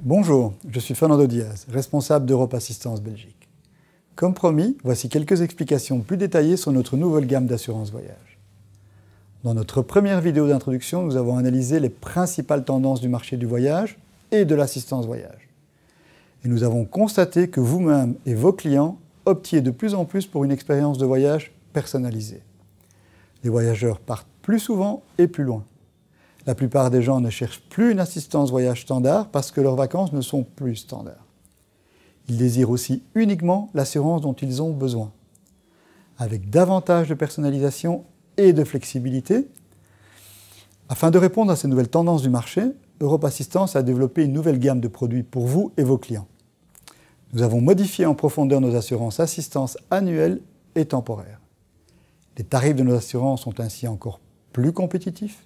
Bonjour, je suis Fernando Diaz, responsable d'Europe Assistance Belgique. Comme promis, voici quelques explications plus détaillées sur notre nouvelle gamme d'assurance voyage. Dans notre première vidéo d'introduction, nous avons analysé les principales tendances du marché du voyage et de l'assistance voyage. Et nous avons constaté que vous-même et vos clients optiez de plus en plus pour une expérience de voyage personnalisée. Les voyageurs partent plus souvent et plus loin. La plupart des gens ne cherchent plus une assistance voyage standard parce que leurs vacances ne sont plus standards. Ils désirent aussi uniquement l'assurance dont ils ont besoin. Avec davantage de personnalisation et de flexibilité, afin de répondre à ces nouvelles tendances du marché, Europe Assistance a développé une nouvelle gamme de produits pour vous et vos clients. Nous avons modifié en profondeur nos assurances assistance annuelles et temporaires. Les tarifs de nos assurances sont ainsi encore plus compétitifs,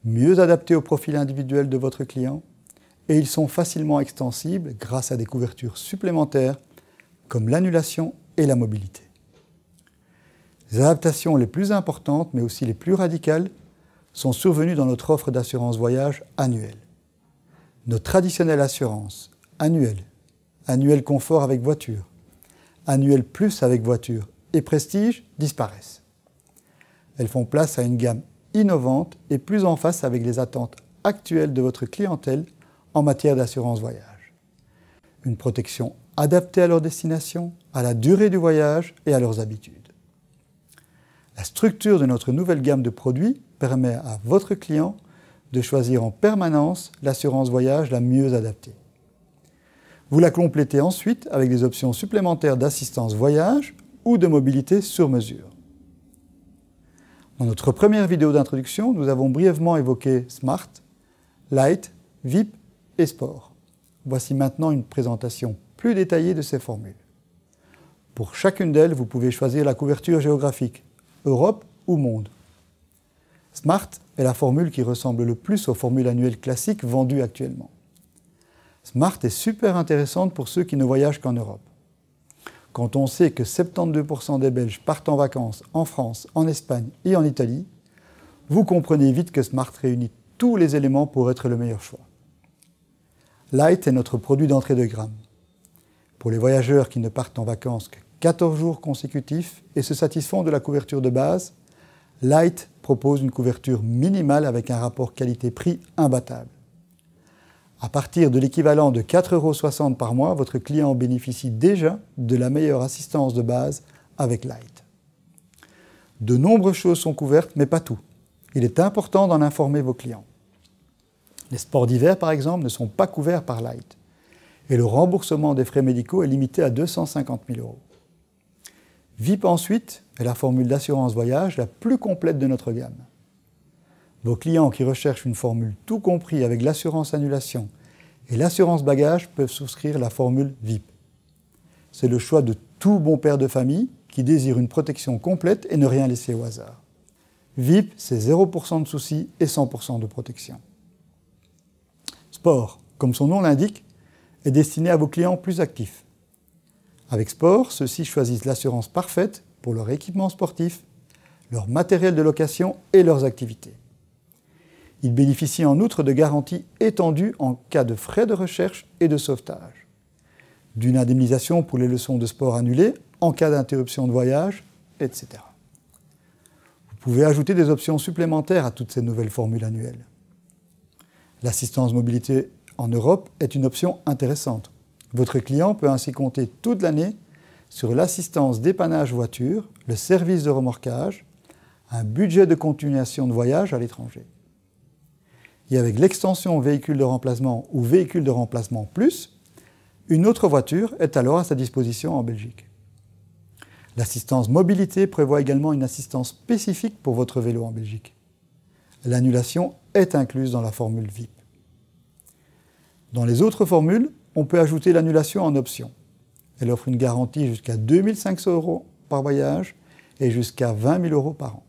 mieux adaptés au profil individuel de votre client, et ils sont facilement extensibles grâce à des couvertures supplémentaires comme l'annulation et la mobilité. Les adaptations les plus importantes, mais aussi les plus radicales, sont survenues dans notre offre d'assurance voyage annuelle. Nos traditionnelles assurances annuelles, annuel confort avec voiture, annuel plus avec voiture et prestige disparaissent. Elles font place à une gamme innovante et plus en phase avec les attentes actuelles de votre clientèle en matière d'assurance voyage. Une protection adaptée à leur destination, à la durée du voyage et à leurs habitudes. La structure de notre nouvelle gamme de produits permet à votre client de choisir en permanence l'assurance voyage la mieux adaptée. Vous la complétez ensuite avec des options supplémentaires d'assistance voyage ou de mobilité sur mesure. Dans notre première vidéo d'introduction, nous avons brièvement évoqué Smart, Light, VIP et Sport. Voici maintenant une présentation plus détaillée de ces formules. Pour chacune d'elles, vous pouvez choisir la couverture géographique, Europe ou Monde. Smart est la formule qui ressemble le plus aux formules annuelles classiques vendues actuellement. Smart est super intéressante pour ceux qui ne voyagent qu'en Europe. Quand on sait que 72% des Belges partent en vacances en France, en Espagne et en Italie, vous comprenez vite que Smart réunit tous les éléments pour être le meilleur choix. Light est notre produit d'entrée de gamme. Pour les voyageurs qui ne partent en vacances que 14 jours consécutifs et se satisfont de la couverture de base, Light propose une couverture minimale avec un rapport qualité-prix imbattable. À partir de l'équivalent de 4,60 € par mois, votre client bénéficie déjà de la meilleure assistance de base avec Light. De nombreuses choses sont couvertes, mais pas tout. Il est important d'en informer vos clients. Les sports d'hiver, par exemple, ne sont pas couverts par Light. Et le remboursement des frais médicaux est limité à 250 000 €. VIP ensuite est la formule d'assurance voyage la plus complète de notre gamme. Vos clients qui recherchent une formule tout compris avec l'assurance annulation et l'assurance bagage peuvent souscrire la formule VIP. C'est le choix de tout bon père de famille qui désire une protection complète et ne rien laisser au hasard. VIP, c'est 0% de soucis et 100% de protection. Sport, comme son nom l'indique, est destiné à vos clients plus actifs. Avec Sport, ceux-ci choisissent l'assurance parfaite pour leur équipement sportif, leur matériel de location et leurs activités. Ils bénéficient en outre de garanties étendues en cas de frais de recherche et de sauvetage, d'une indemnisation pour les leçons de sport annulées en cas d'interruption de voyage, etc. Vous pouvez ajouter des options supplémentaires à toutes ces nouvelles formules annuelles. L'assistance mobilité en Europe est une option intéressante. Votre client peut ainsi compter toute l'année sur l'assistance dépannage voiture, le service de remorquage, un budget de continuation de voyage à l'étranger. Et avec l'extension véhicule de remplacement ou véhicule de remplacement plus, une autre voiture est alors à sa disposition en Belgique. L'assistance mobilité prévoit également une assistance spécifique pour votre vélo en Belgique. L'annulation est incluse dans la formule VIP. Dans les autres formules, on peut ajouter l'annulation en option. Elle offre une garantie jusqu'à 2 500 € par voyage et jusqu'à 20 000 € par an.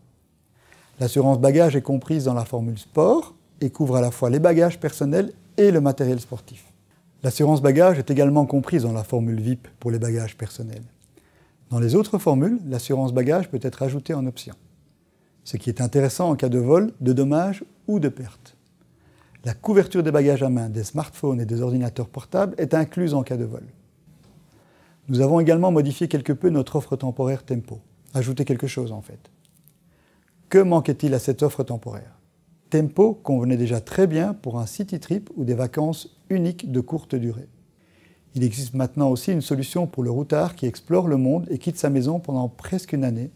L'assurance bagage est comprise dans la formule sport et couvre à la fois les bagages personnels et le matériel sportif. L'assurance bagage est également comprise dans la formule VIP pour les bagages personnels. Dans les autres formules, l'assurance bagage peut être ajoutée en option, ce qui est intéressant en cas de vol, de dommages ou de perte. La couverture des bagages à main, des smartphones et des ordinateurs portables est incluse en cas de vol. Nous avons également modifié quelque peu notre offre temporaire Tempo, ajouté quelque chose en fait. Que manquait-il à cette offre temporaire? Tempo convenait déjà très bien pour un city trip ou des vacances uniques de courte durée. Il existe maintenant aussi une solution pour le routard qui explore le monde et quitte sa maison pendant presque une année,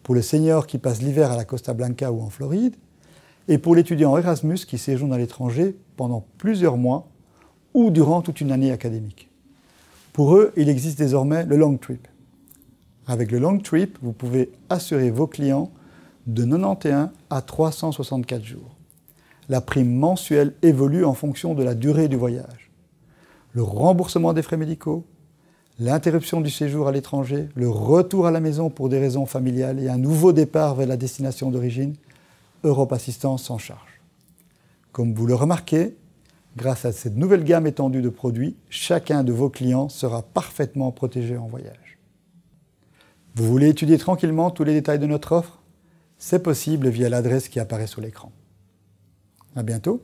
pour le senior qui passe l'hiver à la Costa Blanca ou en Floride, et pour l'étudiant Erasmus qui séjourne à l'étranger pendant plusieurs mois ou durant toute une année académique. Pour eux, il existe désormais le long trip. Avec le long trip, vous pouvez assurer vos clients de 91 à 364 jours. La prime mensuelle évolue en fonction de la durée du voyage. Le remboursement des frais médicaux, l'interruption du séjour à l'étranger, le retour à la maison pour des raisons familiales et un nouveau départ vers la destination d'origine, Europe Assistance s'en charge. Comme vous le remarquez, grâce à cette nouvelle gamme étendue de produits, chacun de vos clients sera parfaitement protégé en voyage. Vous voulez étudier tranquillement tous les détails de notre offre? C'est possible via l'adresse qui apparaît sur l'écran. À bientôt.